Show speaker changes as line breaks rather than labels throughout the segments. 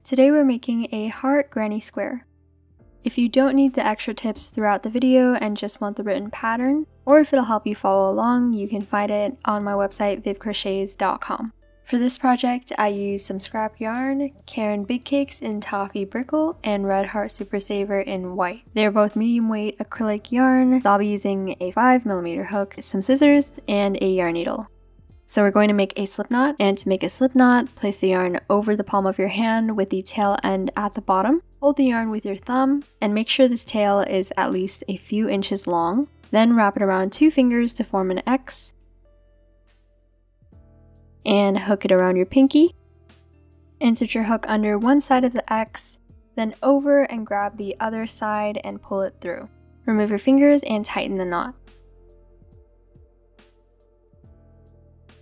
Today we're making a heart granny square. If you don't need the extra tips throughout the video and just want the written pattern, or if it'll help you follow along, you can find it on my website vivcrochets.com. For this project, I used some scrap yarn, Caron Big Cakes in Toffee Brickle, and Red Heart Super Saver in white. They're both medium weight acrylic yarn. I'll be using a 5mm hook, some scissors, and a yarn needle. So we're going to make a slip knot, and to make a slip knot, place the yarn over the palm of your hand with the tail end at the bottom. Hold the yarn with your thumb, and make sure this tail is at least a few inches long. Then wrap it around 2 fingers to form an X, and hook it around your pinky. Insert your hook under one side of the X, then over and grab the other side and pull it through. Remove your fingers and tighten the knot.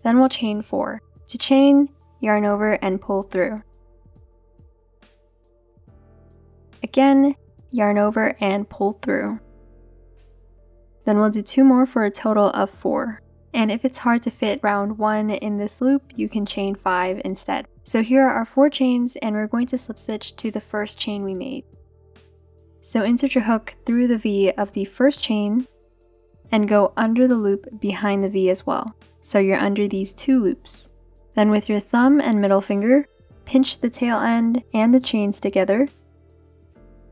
Then we'll chain 4. To chain, yarn over and pull through. Again, yarn over and pull through. Then we'll do 2 more for a total of 4. And if it's hard to fit round 1 in this loop, you can chain 5 instead. So here are our 4 chains, and we're going to slip stitch to the first chain we made. So insert your hook through the V of the first chain and go under the loop behind the V as well. So you're under these 2 loops. Then with your thumb and middle finger, pinch the tail end and the chains together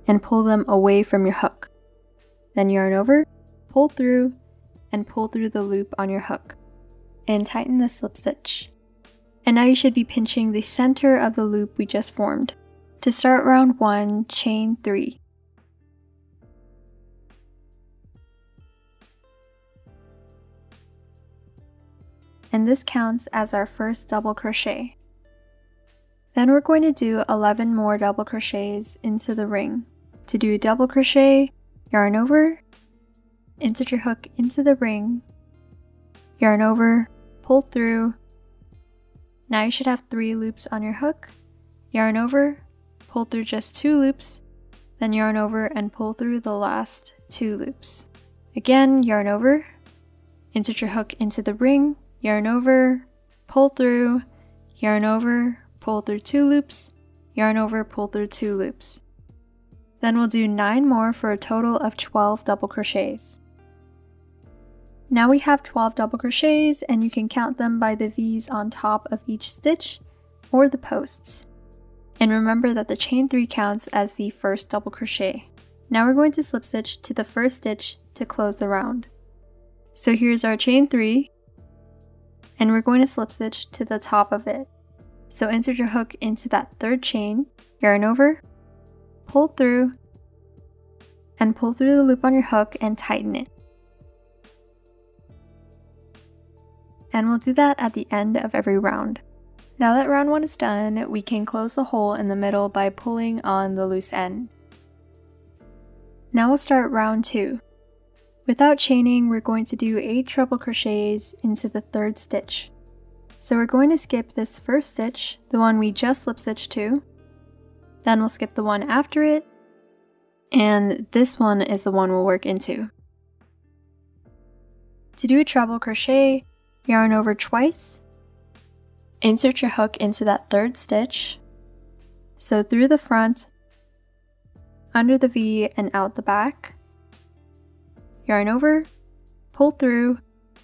and pull them away from your hook. Then yarn over, pull through, and pull through the loop on your hook. And tighten the slip stitch. And now you should be pinching the center of the loop we just formed. To start round 1, chain 3. And this counts as our first double crochet. Then we're going to do 11 more double crochets into the ring. To do a double crochet, yarn over, insert your hook into the ring, yarn over, pull through. Now you should have 3 loops on your hook, yarn over, pull through just 2 loops, then yarn over and pull through the last 2 loops. Again, yarn over, insert your hook into the ring, yarn over, pull through, yarn over, pull through 2 loops, yarn over, pull through 2 loops. Then we'll do 9 more for a total of 12 double crochets. Now we have 12 double crochets, and you can count them by the V's on top of each stitch or the posts. And remember that the chain 3 counts as the first double crochet. Now we're going to slip stitch to the first stitch to close the round. So here's our chain 3. And we're going to slip stitch to the top of it. So insert your hook into that 3rd chain, yarn over, pull through, and pull through the loop on your hook and tighten it. And we'll do that at the end of every round. Now that round 1 is done, we can close the hole in the middle by pulling on the loose end. Now we'll start round 2. Without chaining, we're going to do 8 treble crochets into the 3rd stitch. So we're going to skip this first stitch, the one we just slip stitched to, then we'll skip the one after it, and this one is the one we'll work into. To do a treble crochet, yarn over twice, insert your hook into that 3rd stitch, so through the front, under the V and out the back, yarn over, pull through,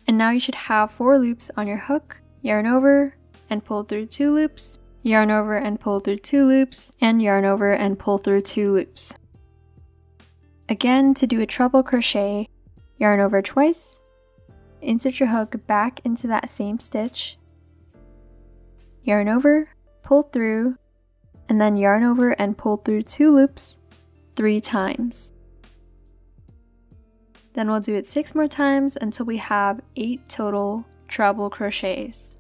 and now you should have 4 loops on your hook, yarn over, and pull through 2 loops, yarn over and pull through 2 loops, and yarn over and pull through 2 loops. Again, to do a treble crochet, yarn over twice, insert your hook back into that same stitch, yarn over, pull through, and then yarn over and pull through 2 loops 3 times. Then we'll do it 6 more times until we have 8 total treble crochets.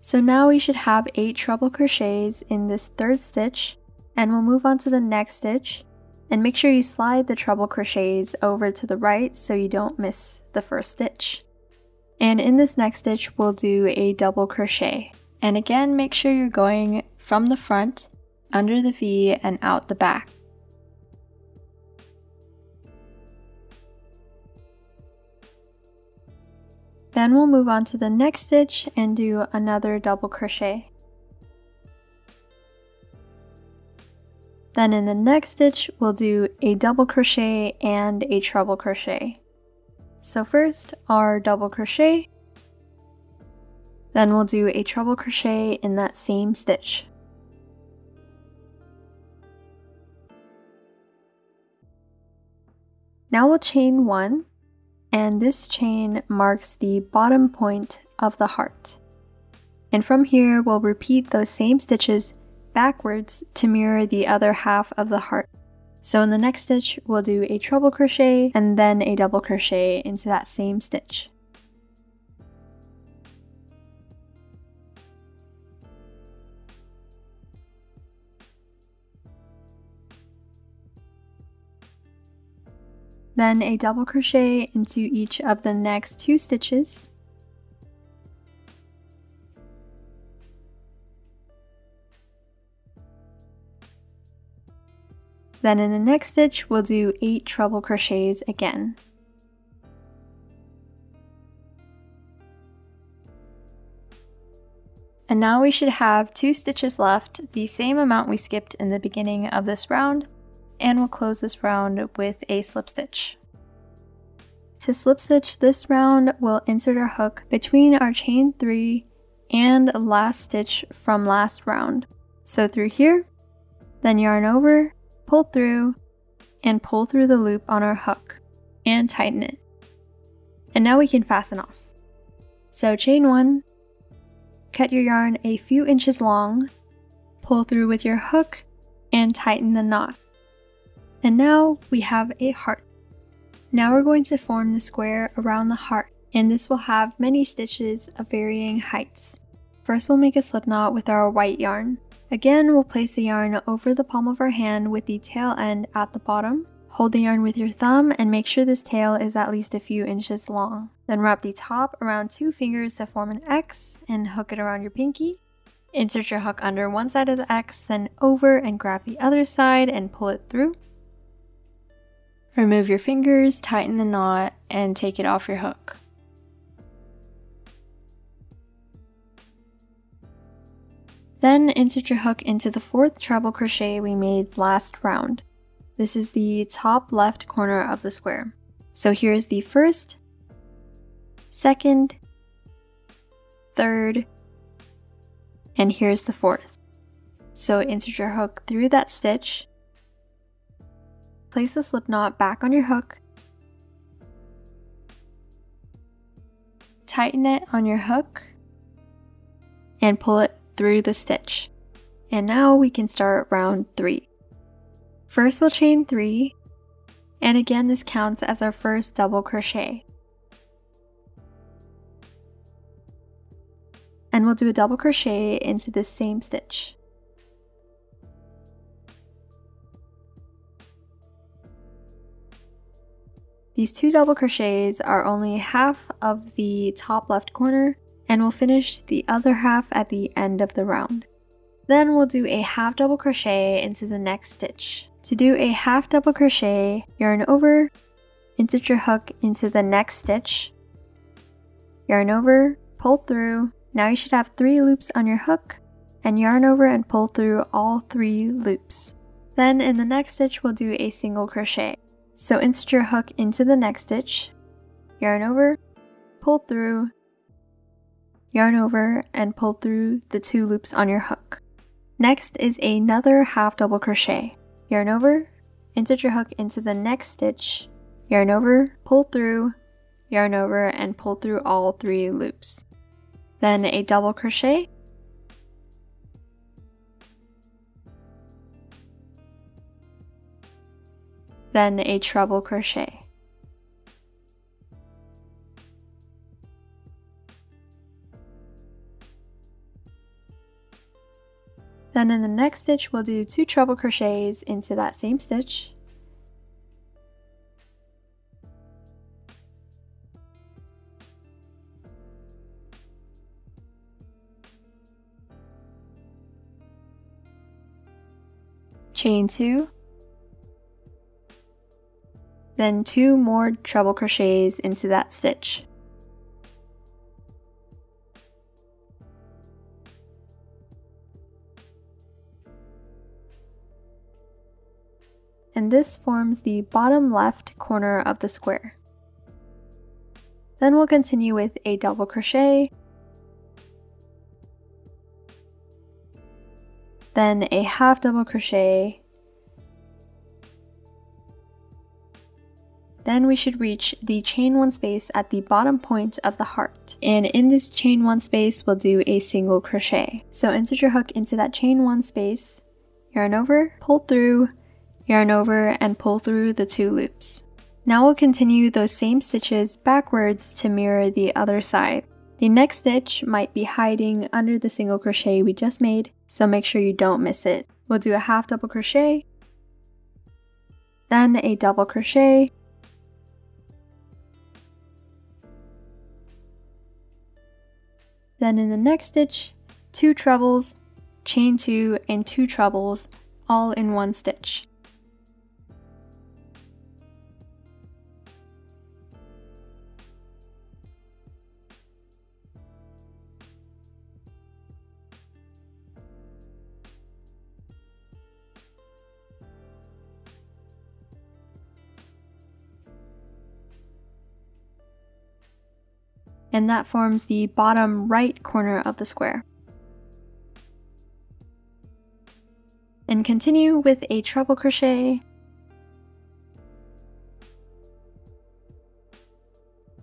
So now we should have 8 treble crochets in this 3rd stitch, and we'll move on to the next stitch, and make sure you slide the treble crochets over to the right so you don't miss the first stitch. And in this next stitch, we'll do a double crochet. And again, make sure you're going from the front, under the V, and out the back. Then we'll move on to the next stitch and do another double crochet. Then in the next stitch, we'll do a double crochet and a treble crochet. So first, our double crochet, then we'll do a treble crochet in that same stitch. Now we'll chain 1, and this chain marks the bottom point of the heart. And from here, we'll repeat those same stitches backwards to mirror the other half of the heart. So in the next stitch, we'll do a treble crochet and then a double crochet into that same stitch. Then a double crochet into each of the next 2 stitches. Then in the next stitch, we'll do 8 treble crochets again. And now we should have 2 stitches left, the same amount we skipped in the beginning of this round, and we'll close this round with a slip stitch. To slip stitch this round, we'll insert our hook between our chain 3 and last stitch from last round. So through here, then yarn over, pull through, and pull through the loop on our hook, and tighten it. And now we can fasten off. So chain 1, cut your yarn a few inches long, pull through with your hook, and tighten the knot. And now we have a heart. Now we're going to form the square around the heart, and this will have many stitches of varying heights. First we'll make a slip knot with our white yarn. Again, we'll place the yarn over the palm of our hand with the tail end at the bottom. Hold the yarn with your thumb and make sure this tail is at least a few inches long. Then wrap the top around 2 fingers to form an X and hook it around your pinky. Insert your hook under one side of the X, then over and grab the other side and pull it through. Remove your fingers, tighten the knot, and take it off your hook. Then insert your hook into the 4th treble crochet we made last round. This is the top left corner of the square. So here's the 1st, 2nd, 3rd, and here's the 4th. So insert your hook through that stitch, place the slip knot back on your hook, tighten it on your hook, and pull it through the stitch. And now we can start round 3. First we'll chain 3, and again this counts as our first double crochet. And we'll do a double crochet into this same stitch. These 2 double crochets are only half of the top left corner, and we'll finish the other half at the end of the round. Then we'll do a half double crochet into the next stitch. To do a half double crochet, yarn over, insert your hook into the next stitch, yarn over, pull through. Now you should have 3 loops on your hook, and yarn over and pull through all 3 loops. Then in the next stitch we'll do a single crochet. So insert your hook into the next stitch, yarn over, pull through, yarn over, and pull through the 2 loops on your hook. Next is another half double crochet. Yarn over, insert your hook into the next stitch, yarn over, pull through, yarn over, and pull through all 3 loops. Then a double crochet, then a treble crochet. Then in the next stitch we'll do 2 treble crochets into that same stitch. Chain 2. Then 2 more treble crochets into that stitch. and this forms the bottom left corner of the square. Then we'll continue with a double crochet, then a half double crochet, then we should reach the chain one space at the bottom point of the heart. And in this chain one space, we'll do a single crochet. So insert your hook into that chain one space, yarn over, pull through, yarn over, and pull through the 2 loops. Now we'll continue those same stitches backwards to mirror the other side. The next stitch might be hiding under the single crochet we just made, so make sure you don't miss it. We'll do a half double crochet, then a double crochet, then in the next stitch, 2 trebles, chain 2, and 2 trebles, all in one stitch. And that forms the bottom right corner of the square. And continue with a treble crochet,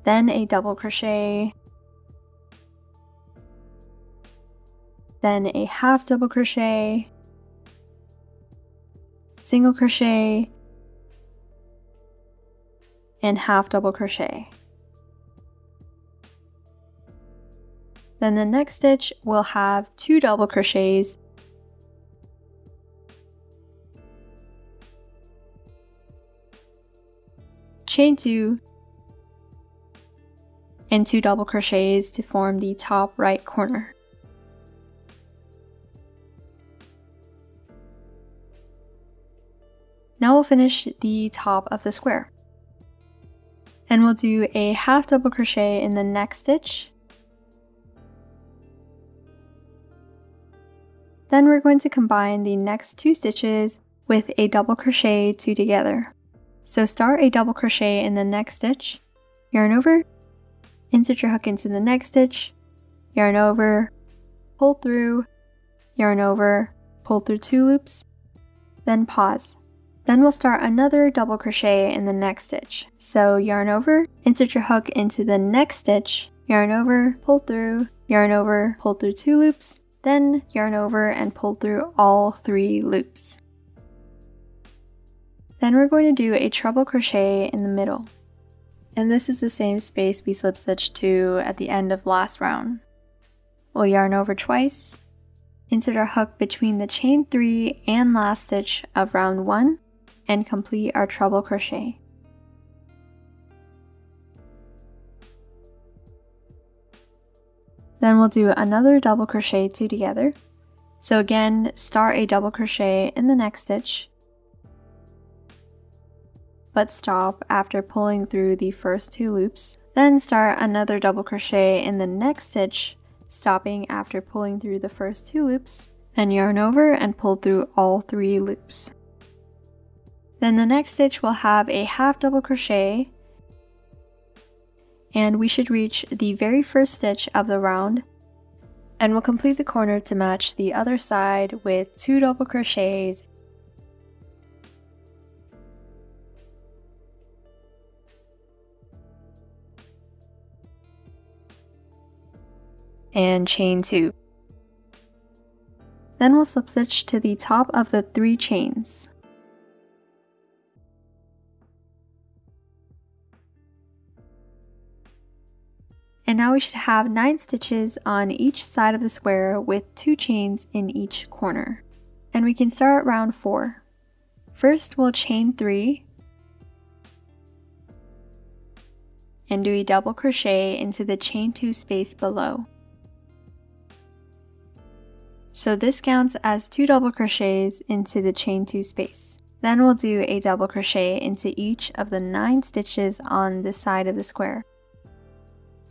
then a double crochet, then a half double crochet, single crochet, and half double crochet. Then the next stitch will have 2 double crochets, chain 2, and 2 double crochets to form the top right corner. Now we'll finish the top of the square. And we'll do a half double crochet in the next stitch. Then we're going to combine the next 2 stitches with a double crochet 2 together. So start a double crochet in the next stitch, yarn over, insert your hook into the next stitch, yarn over, pull through, yarn over, pull through 2 loops, then pause. Then we'll start another double crochet in the next stitch. So yarn over, insert your hook into the next stitch, yarn over, pull through, yarn over, pull through 2 loops, then yarn over and pull through all 3 loops. Then we're going to do a treble crochet in the middle. And this is the same space we slip stitched to at the end of last round. We'll yarn over twice, insert our hook between the chain 3 and last stitch of round 1, and complete our treble crochet. Then we'll do another double crochet 2 together. So again, start a double crochet in the next stitch, but stop after pulling through the first 2 loops. Then start another double crochet in the next stitch, stopping after pulling through the first 2 loops, then yarn over and pull through all 3 loops. Then the next stitch will have a half double crochet, and we should reach the very first stitch of the round, and we'll complete the corner to match the other side with 2 double crochets and chain 2. Then we'll slip stitch to the top of the 3 chains. And now we should have 9 stitches on each side of the square with 2 chains in each corner. And we can start round 4. First we'll chain 3 and do a double crochet into the chain 2 space below. So this counts as 2 double crochets into the chain 2 space. Then we'll do a double crochet into each of the 9 stitches on this side of the square.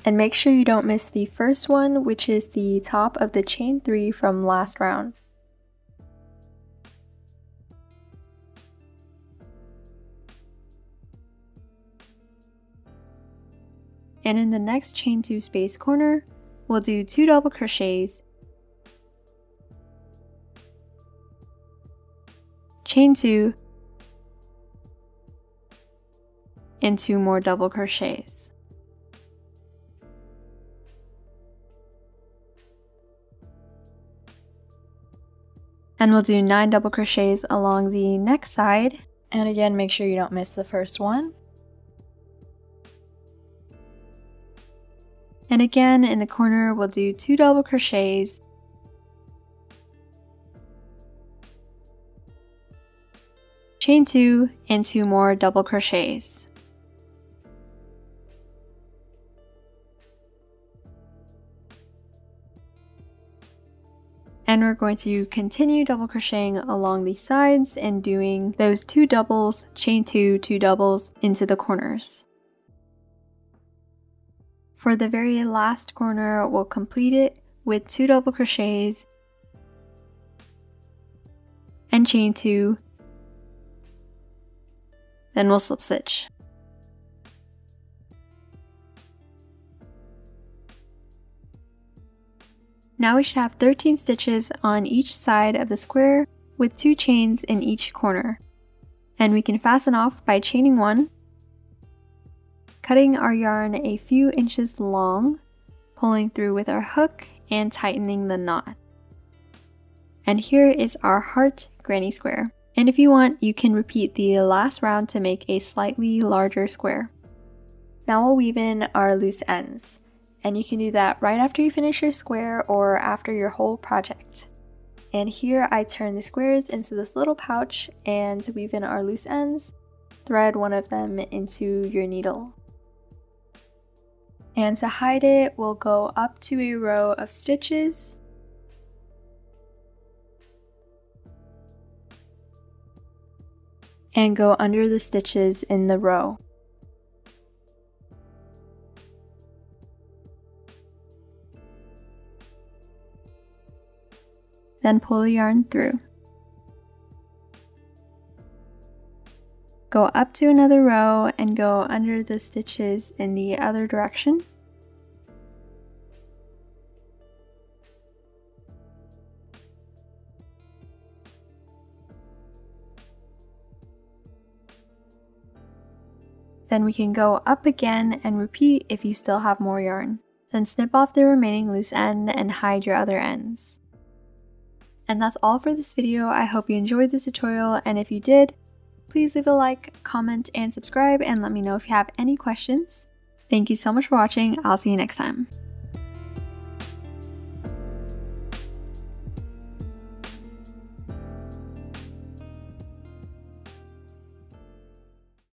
And make sure you don't miss the first one, which is the top of the chain 3 from last round. And in the next chain 2 space corner, we'll do 2 double crochets, chain 2, and 2 more double crochets. And we'll do 9 double crochets along the next side. And again, make sure you don't miss the first one. And again, in the corner, we'll do 2 double crochets, chain 2, and 2 more double crochets. And we're going to continue double crocheting along the sides and doing those 2 doubles, chain 2, 2 doubles into the corners. For the very last corner, we'll complete it with 2 double crochets and chain 2, then we'll slip stitch. Now we should have 13 stitches on each side of the square with 2 chains in each corner. And we can fasten off by chaining 1, cutting our yarn a few inches long, pulling through with our hook, and tightening the knot. And here is our heart granny square. And if you want, you can repeat the last round to make a slightly larger square. Now we'll weave in our loose ends. And you can do that right after you finish your square or after your whole project. And here I turn the squares into this little pouch and weave in our loose ends, thread one of them into your needle. And to hide it, we'll go up to a row of stitches, and go under the stitches in the row. Then pull the yarn through. Go up to another row and go under the stitches in the other direction. Then we can go up again and repeat if you still have more yarn. Then snip off the remaining loose end and hide your other ends. And that's all for this video. I hope you enjoyed this tutorial, and if you did, please leave a like, comment, and subscribe, and let me know if you have any questions. Thank you so much for watching. I'll see you next time.